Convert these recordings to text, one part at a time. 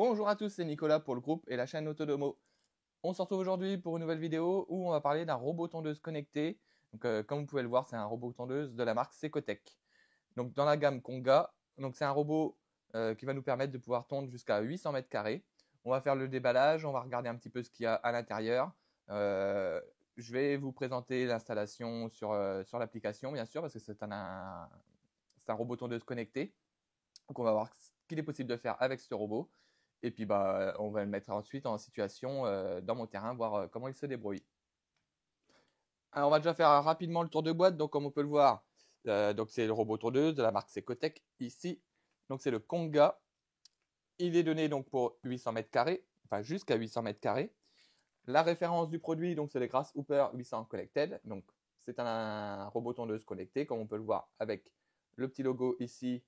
Bonjour à tous, c'est Nicolas pour le groupe et la chaîne Autodomo. On se retrouve aujourd'hui pour une nouvelle vidéo où on va parler d'un robot tondeuse connecté. Donc, comme vous pouvez le voir, c'est un robot tondeuse de la marque Secotech. Donc, dans la gamme Konga, c'est un robot qui va nous permettre de pouvoir tondre jusqu'à 800 mètres carrés. On va faire le déballage, on va regarder un petit peu ce qu'il y a à l'intérieur. Je vais vous présenter l'installation sur l'application, bien sûr, parce que c'est un robot tondeuse connecté. Donc, on va voir ce qu'il est possible de faire avec ce robot. Et puis, on va le mettre ensuite en situation dans mon terrain, voir comment il se débrouille. Alors, on va déjà faire rapidement le tour de boîte. Donc, comme on peut le voir, c'est le robot tondeuse de la marque Secotech ici. Donc, c'est le Konga. Il est donné donc pour 800 mètres carrés, enfin jusqu'à 800 mètres carrés. La référence du produit, donc c'est le Grasshopper 800 Connected. Donc, c'est un robot tondeuse connecté, comme on peut le voir avec le petit logo ici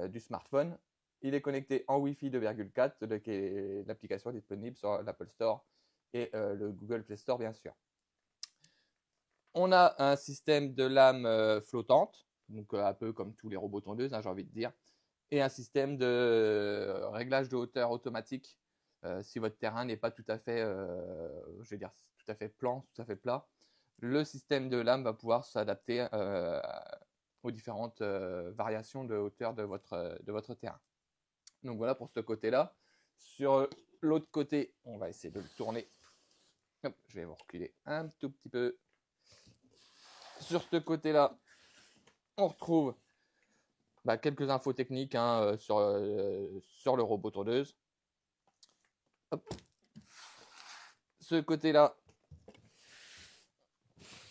du smartphone. Il est connecté en Wi-Fi 2.4, qui est l'application disponible sur l'Apple Store et le Google Play Store, bien sûr. On a un système de lame flottante, donc un peu comme tous les robots tondeuses, j'ai envie de dire, et un système de réglage de hauteur automatique. Si votre terrain n'est pas tout à fait, tout à fait plan, tout à fait plat, le système de lame va pouvoir s'adapter aux différentes variations de hauteur de votre terrain. Donc voilà pour ce côté-là. Sur l'autre côté, on va essayer de le tourner. Hop, je vais vous reculer un tout petit peu. Sur ce côté-là, on retrouve quelques infos techniques sur le robot tondeuse. Hop. Ce côté-là,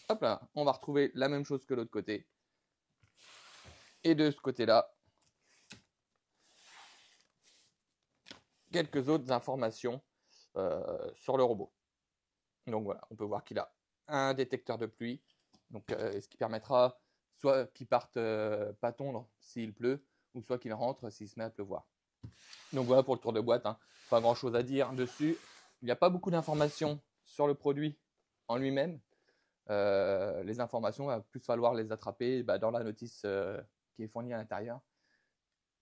hop là, on va retrouver la même chose que l'autre côté. Et de ce côté-là, quelques autres informations sur le robot. Donc voilà, on peut voir qu'il a un détecteur de pluie, donc ce qui permettra soit qu'il parte pas tondre s'il pleut, ou soit qu'il rentre s'il se met à pleuvoir. Donc voilà pour le tour de boîte, pas grand chose à dire dessus. Il n'y a pas beaucoup d'informations sur le produit en lui-même. Les informations, il va plus falloir les attraper dans la notice qui est fournie à l'intérieur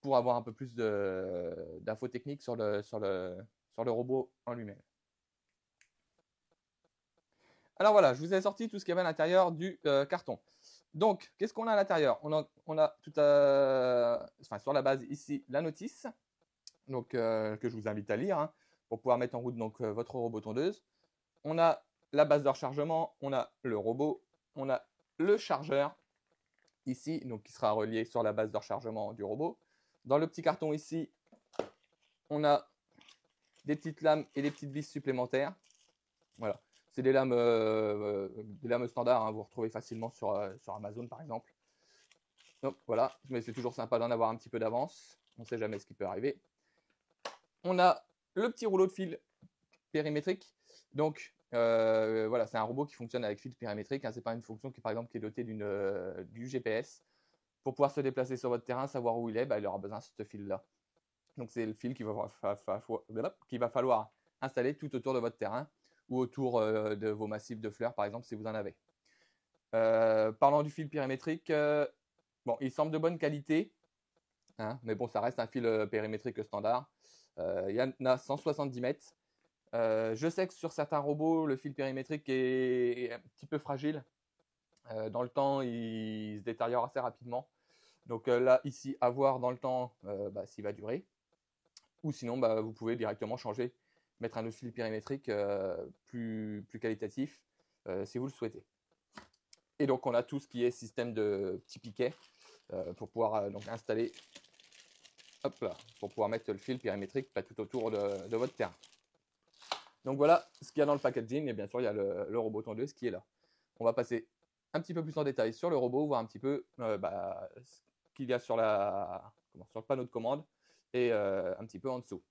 pour avoir un peu plus d'infos techniques sur le robot en lui-même. Alors voilà, je vous ai sorti tout ce qu'il y avait à l'intérieur du carton. Donc, qu'est-ce qu'on a à l'intérieur? On a tout sur la base ici la notice, donc que je vous invite à lire pour pouvoir mettre en route votre robot tondeuse. On a la base de rechargement, on a le robot, on a le chargeur ici, donc qui sera relié sur la base de rechargement du robot. Dans le petit carton ici, on a des petites lames et des petites vis supplémentaires. Voilà, c'est des lames standards, vous retrouvez facilement sur Amazon par exemple. Donc voilà, mais c'est toujours sympa d'en avoir un petit peu d'avance, on ne sait jamais ce qui peut arriver. On a le petit rouleau de fil périmétrique. Donc voilà, c'est un robot qui fonctionne avec fil périmétrique. C'est pas une fonction qui, par exemple, qui est dotée du GPS. Pour pouvoir se déplacer sur votre terrain, savoir où il est, il aura besoin de ce fil-là. Donc c'est le fil qu'il va falloir installer tout autour de votre terrain ou autour de vos massifs de fleurs, par exemple, si vous en avez. Parlant du fil périmétrique, bon, il semble de bonne qualité, mais bon, ça reste un fil périmétrique standard. Il y en a 170 mètres. Je sais que sur certains robots, le fil périmétrique est un petit peu fragile. Dans le temps, il se détériore assez rapidement. Donc là, ici, à voir dans le temps s'il va durer. Ou sinon, vous pouvez directement changer, mettre un autre fil périmétrique plus qualitatif si vous le souhaitez. Et donc, on a tout ce qui est système de petits piquets pour pouvoir installer, hop là, pour pouvoir mettre le fil périmétrique tout autour de votre terrain. Donc voilà ce qu'il y a dans le packaging, et bien sûr il y a le robot tondeuse qui est là. On va passer un petit peu plus en détail sur le robot, voir un petit peu ce qu'il y a sur le panneau de commande et un petit peu en dessous.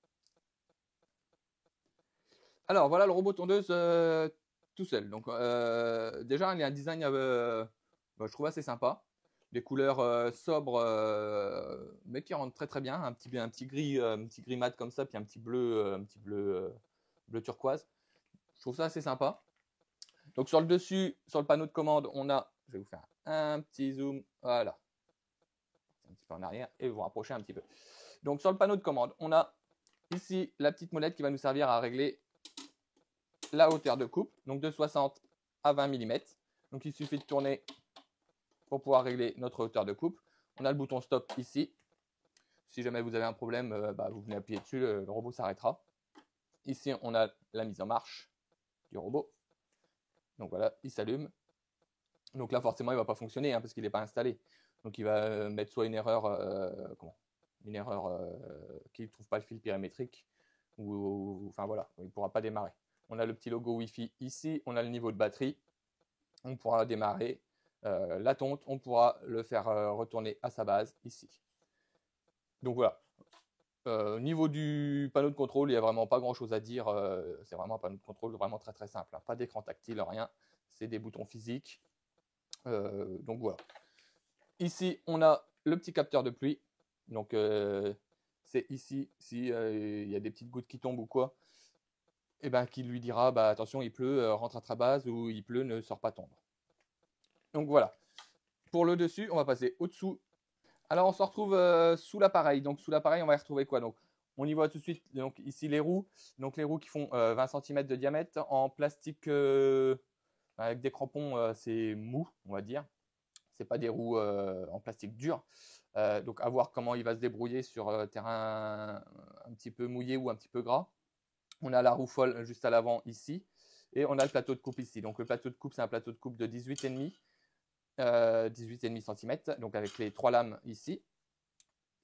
Alors voilà le robot tondeuse tout seul. Donc déjà il y a un design je trouve assez sympa. Des couleurs sobres mais qui rendent très très bien. Un petit gris mat comme ça, puis un petit bleu bleu turquoise. Je trouve ça assez sympa. Donc sur le dessus, sur le panneau de commande, on a, je vais vous faire un petit zoom, voilà, un petit peu en arrière et vous rapprocher un petit peu. Donc sur le panneau de commande, on a ici la petite molette qui va nous servir à régler la hauteur de coupe, donc de 60 à 20 mm. Donc il suffit de tourner pour pouvoir régler notre hauteur de coupe. On a le bouton stop ici. Si jamais vous avez un problème, vous venez appuyer dessus, le robot s'arrêtera. Ici, on a la mise en marche du robot. Donc voilà, il s'allume. Donc là, forcément, il ne va pas fonctionner parce qu'il n'est pas installé. Donc il va mettre soit une erreur, qu'il ne trouve pas le fil périmétrique, enfin voilà, il ne pourra pas démarrer. On a le petit logo Wi-Fi ici, on a le niveau de batterie. On pourra démarrer la tonte, on pourra le faire retourner à sa base ici. Donc voilà. Au niveau du panneau de contrôle, il n'y a vraiment pas grand chose à dire. C'est vraiment un panneau de contrôle vraiment très très simple. Pas d'écran tactile, rien. C'est des boutons physiques. Donc voilà. Ici, on a le petit capteur de pluie. Donc c'est ici, si y a des petites gouttes qui tombent ou quoi, et qui lui dira attention, il pleut, rentre à ta base, ou il pleut, ne sort pas tombe. Donc voilà. Pour le dessus, on va passer au-dessous. Alors, on se retrouve sous l'appareil. Donc, sous l'appareil, on va y retrouver quoi? Donc, on y voit tout de suite donc, ici les roues. Donc, les roues qui font 20 cm de diamètre en plastique avec des crampons, c'est mou, on va dire. Ce n'est pas des roues en plastique dur. Donc, à voir comment il va se débrouiller sur terrain un petit peu mouillé ou un petit peu gras. On a la roue folle juste à l'avant ici. Et on a le plateau de coupe ici. Donc, le plateau de coupe, c'est un plateau de coupe de 18,5 cm, donc avec les 3 lames ici.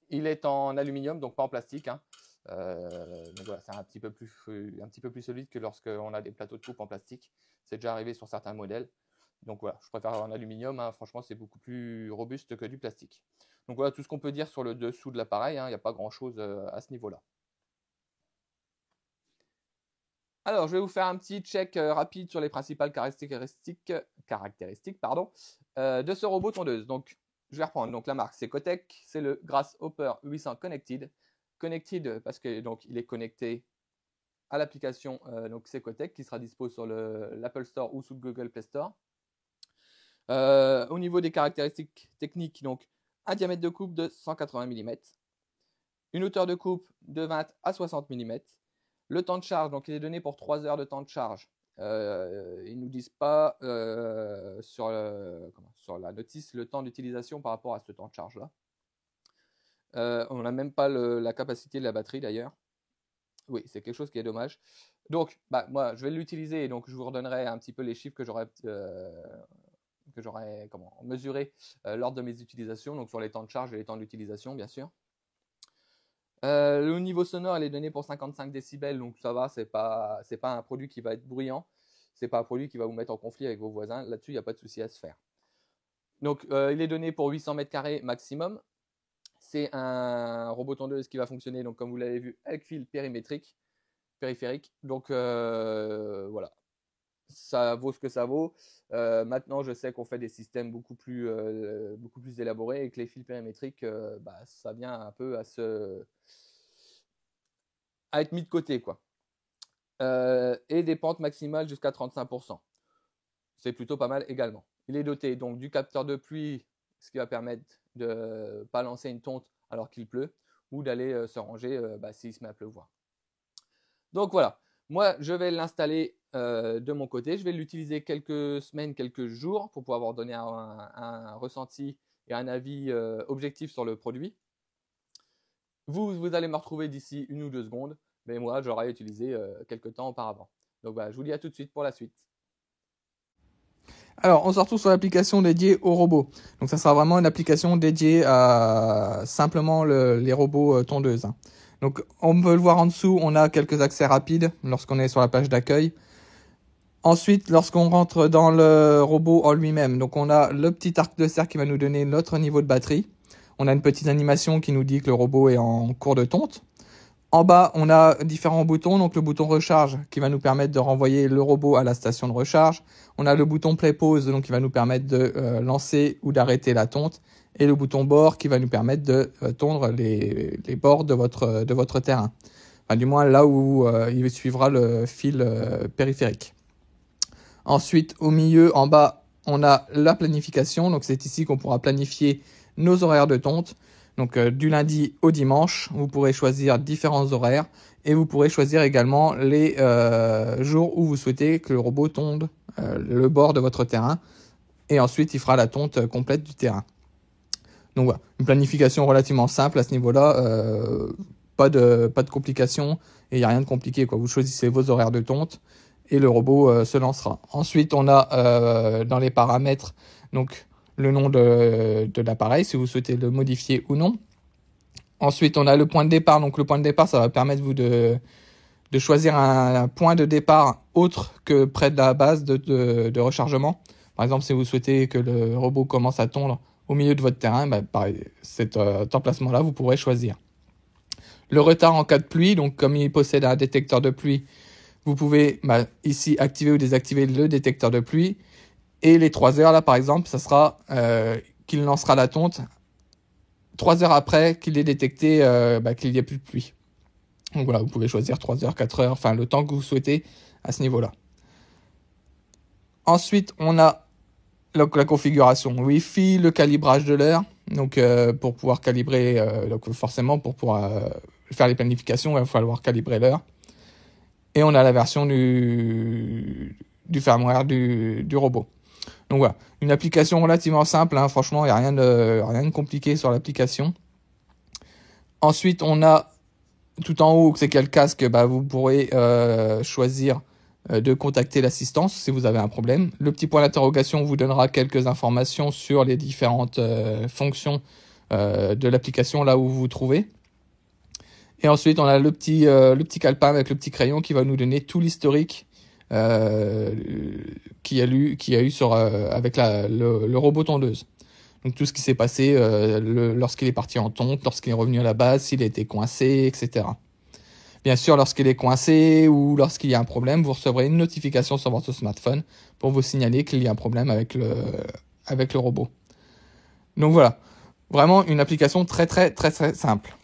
Il est en aluminium, donc pas en plastique. Donc voilà, c'est un petit peu plus solide que lorsqu'on a des plateaux de coupe en plastique. C'est déjà arrivé sur certains modèles. Donc voilà, je préfère en aluminium. Franchement, c'est beaucoup plus robuste que du plastique. Donc voilà tout ce qu'on peut dire sur le dessous de l'appareil. Il n'y a pas grand-chose à ce niveau-là. Alors, je vais vous faire un petit check rapide sur les principales caractéristiques de ce robot tondeuse. Donc, je vais reprendre. Donc, la marque, c'est Kotec. C'est le Grasshopper 800 Connected. Connected parce que donc il est connecté à l'application donc c'est Kotec qui sera dispo sur l'Apple Store ou sous le Google Play Store. Au niveau des caractéristiques techniques, donc un diamètre de coupe de 180 mm, une hauteur de coupe de 20 à 60 mm. Le temps de charge, donc il est donné pour 3 heures de temps de charge. Ils ne nous disent pas sur la notice le temps d'utilisation par rapport à ce temps de charge-là. On n'a même pas la capacité de la batterie d'ailleurs. Oui, c'est quelque chose qui est dommage. Donc, moi, je vais l'utiliser et donc je vous redonnerai un petit peu les chiffres que j'aurais mesurés lors de mes utilisations, donc sur les temps de charge et les temps d'utilisation, bien sûr. Le niveau sonore, il est donné pour 55 décibels, donc ça va, c'est pas un produit qui va être bruyant, c'est pas un produit qui va vous mettre en conflit avec vos voisins, là-dessus, il n'y a pas de souci à se faire. Donc, il est donné pour 800 mètres carrés maximum. C'est un robot tondeuse qui va fonctionner, donc comme vous l'avez vu, avec fil périphérique. Donc, voilà, ça vaut ce que ça vaut. Maintenant, je sais qu'on fait des systèmes beaucoup plus élaborés et que les fils périmétriques, ça vient un peu à être mis de côté, quoi. Et des pentes maximales jusqu'à 35%. C'est plutôt pas mal également. Il est doté donc du capteur de pluie, ce qui va permettre de ne pas lancer une tonte alors qu'il pleut ou d'aller se ranger s'il se met à pleuvoir. Donc voilà, moi je vais l'installer de mon côté. Je vais l'utiliser quelques semaines, quelques jours pour pouvoir donner un ressenti et un avis objectif sur le produit. Vous allez me retrouver d'ici 1 ou 2 secondes, mais moi j'aurai utilisé quelques temps auparavant. Donc je vous dis à tout de suite pour la suite. Alors, on se retrouve sur l'application dédiée aux robots. Donc, ça sera vraiment une application dédiée à simplement les robots tondeuses. Donc, on peut le voir en dessous, on a quelques accès rapides lorsqu'on est sur la page d'accueil. Ensuite, lorsqu'on rentre dans le robot en lui-même, donc on a le petit arc de cercle qui va nous donner notre niveau de batterie. On a une petite animation qui nous dit que le robot est en cours de tonte. En bas, on a différents boutons, donc le bouton recharge qui va nous permettre de renvoyer le robot à la station de recharge. On a le bouton play pause, donc qui va nous permettre de lancer ou d'arrêter la tonte. Et le bouton bord qui va nous permettre de tondre les bords de votre terrain. Enfin, du moins là où il suivra le fil périphérique. Ensuite, au milieu, en bas, on a la planification. Donc c'est ici qu'on pourra planifier nos horaires de tonte. Donc du lundi au dimanche, vous pourrez choisir différents horaires et vous pourrez choisir également les jours où vous souhaitez que le robot tonde le bord de votre terrain et ensuite il fera la tonte complète du terrain. Donc voilà, une planification relativement simple à ce niveau-là, pas de complications et il n'y a rien de compliqué, quoi. Vous choisissez vos horaires de tonte et le robot se lancera. Ensuite, on a dans les paramètres donc le nom de l'appareil, si vous souhaitez le modifier ou non. Ensuite, on a le point de départ. Donc le point de départ, ça va permettre vous de choisir un point de départ autre que près de la base de rechargement. Par exemple, si vous souhaitez que le robot commence à tondre au milieu de votre terrain, pareil, cet emplacement-là, vous pourrez choisir. Le retard en cas de pluie, donc comme il possède un détecteur de pluie, vous pouvez ici activer ou désactiver le détecteur de pluie. Et les 3 heures, là par exemple, ça sera qu'il lancera la tonte 3 heures après qu'il ait détecté qu'il n'y a plus de pluie. Donc voilà, vous pouvez choisir 3 heures, 4 heures, enfin le temps que vous souhaitez à ce niveau-là. Ensuite, on a la configuration Wi-Fi, le calibrage de l'heure. Donc pour pouvoir calibrer, donc forcément pour pouvoir faire les planifications, il va falloir calibrer l'heure. Et on a la version du firmware du robot. Donc voilà, une application relativement simple, hein, franchement, il n'y a rien de compliqué sur l'application. Ensuite, on a tout en haut, c'est qu'il y a le casque, vous pourrez choisir de contacter l'assistance si vous avez un problème. Le petit point d'interrogation vous donnera quelques informations sur les différentes fonctions de l'application là où vous vous trouvez. Et ensuite, on a le petit calepin avec le petit crayon qui va nous donner tout l'historique qu'il y a eu avec le robot tondeuse. Donc tout ce qui s'est passé lorsqu'il est parti en tonte, lorsqu'il est revenu à la base, s'il a été coincé, etc. Bien sûr, lorsqu'il est coincé ou lorsqu'il y a un problème, vous recevrez une notification sur votre smartphone pour vous signaler qu'il y a un problème avec le robot. Donc voilà, vraiment une application très très très très simple.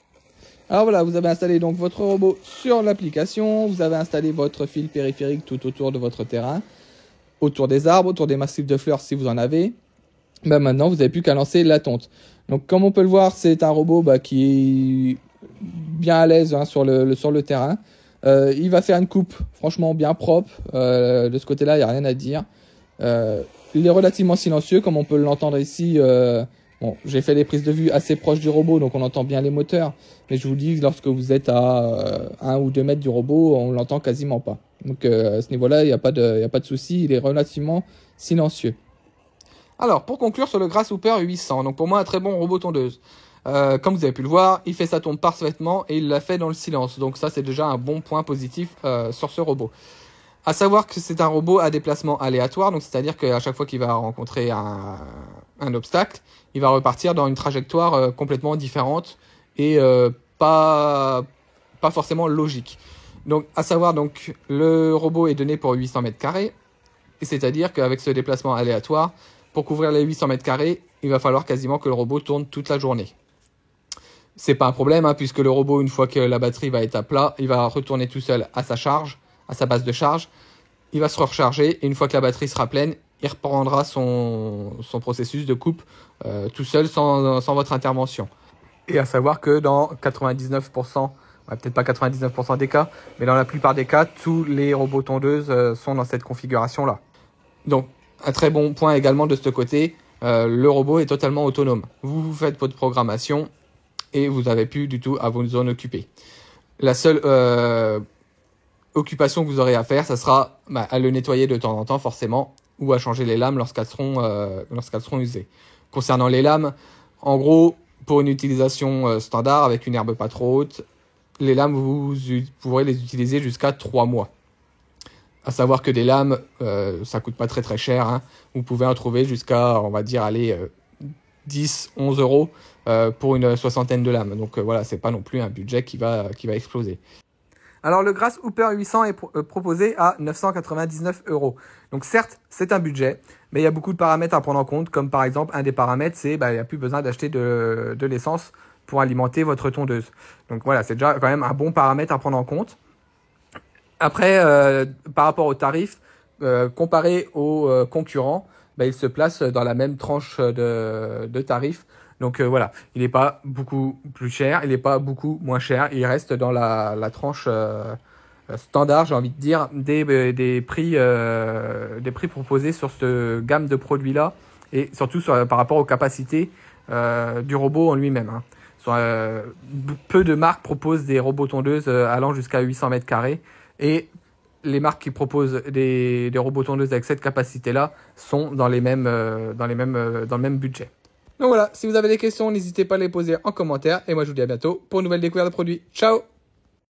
Alors voilà, vous avez installé donc votre robot sur l'application, vous avez installé votre fil périphérique tout autour de votre terrain, autour des arbres, autour des massifs de fleurs si vous en avez. Maintenant, vous n'avez plus qu'à lancer la tonte. Donc comme on peut le voir, c'est un robot qui est bien à l'aise sur le terrain. Il va faire une coupe franchement bien propre. De ce côté-là, il n'y a rien à dire. Il est relativement silencieux, comme on peut l'entendre ici. Bon, j'ai fait des prises de vue assez proches du robot, donc on entend bien les moteurs. Mais je vous dis, lorsque vous êtes à 1 ou 2 mètres du robot, on l'entend quasiment pas. Donc à ce niveau-là, il n'y a pas de souci. Il est relativement silencieux. Alors, pour conclure sur le Grasshopper 800, donc pour moi un très bon robot tondeuse. Comme vous avez pu le voir, il fait sa tonte parfaitement et il l'a fait dans le silence. Donc ça, c'est déjà un bon point positif sur ce robot. À savoir que c'est un robot à déplacement aléatoire, donc c'est-à-dire qu'à chaque fois qu'il va rencontrer un obstacle, il va repartir dans une trajectoire complètement différente et pas forcément logique. Donc, à savoir, donc, le robot est donné pour 800 mètres carrés, et c'est-à-dire qu'avec ce déplacement aléatoire, pour couvrir les 800 mètres carrés, il va falloir quasiment que le robot tourne toute la journée. C'est pas un problème, puisque le robot, une fois que la batterie va être à plat, il va retourner tout seul à sa charge, à sa base de charge. Il va se recharger, et une fois que la batterie sera pleine, il reprendra son processus de coupe tout seul, sans votre intervention. Et à savoir que dans 99%, peut-être pas 99% des cas, mais dans la plupart des cas, tous les robots tondeuses sont dans cette configuration-là. Donc, un très bon point également de ce côté, le robot est totalement autonome. Vous faites votre programmation et vous n'avez plus du tout à vous en occuper. La seule occupation que vous aurez à faire, ça sera à le nettoyer de temps en temps forcément, ou à changer les lames lorsqu'elles seront usées. Concernant les lames, en gros, pour une utilisation standard avec une herbe pas trop haute, les lames, vous pourrez les utiliser jusqu'à 3 mois. À savoir que des lames, ça coûte pas très très cher. Vous pouvez en trouver jusqu'à, on va dire, 10, 11 euros pour une soixantaine de lames. Donc voilà, c'est pas non plus un budget qui va exploser. Alors le Grasshopper 800 est proposé à 999 euros. Donc certes, c'est un budget, mais il y a beaucoup de paramètres à prendre en compte, comme par exemple, un des paramètres, c'est il n'y a plus besoin d'acheter de l'essence pour alimenter votre tondeuse. Donc voilà, c'est déjà quand même un bon paramètre à prendre en compte. Après, par rapport aux tarifs, comparé aux concurrents, il se place dans la même tranche de tarifs. Donc voilà, il n'est pas beaucoup plus cher, il n'est pas beaucoup moins cher. Il reste dans la tranche standard, j'ai envie de dire, des prix proposés sur cette gamme de produits-là. Et surtout par rapport aux capacités du robot en lui-même. Hein. Peu de marques proposent des robots tondeuses allant jusqu'à 800 mètres carrés. Et les marques qui proposent des robots tondeuses avec cette capacité-là sont dans le même budget. Donc voilà, si vous avez des questions, n'hésitez pas à les poser en commentaire. Et moi, je vous dis à bientôt pour une nouvelle découverte de produits. Ciao!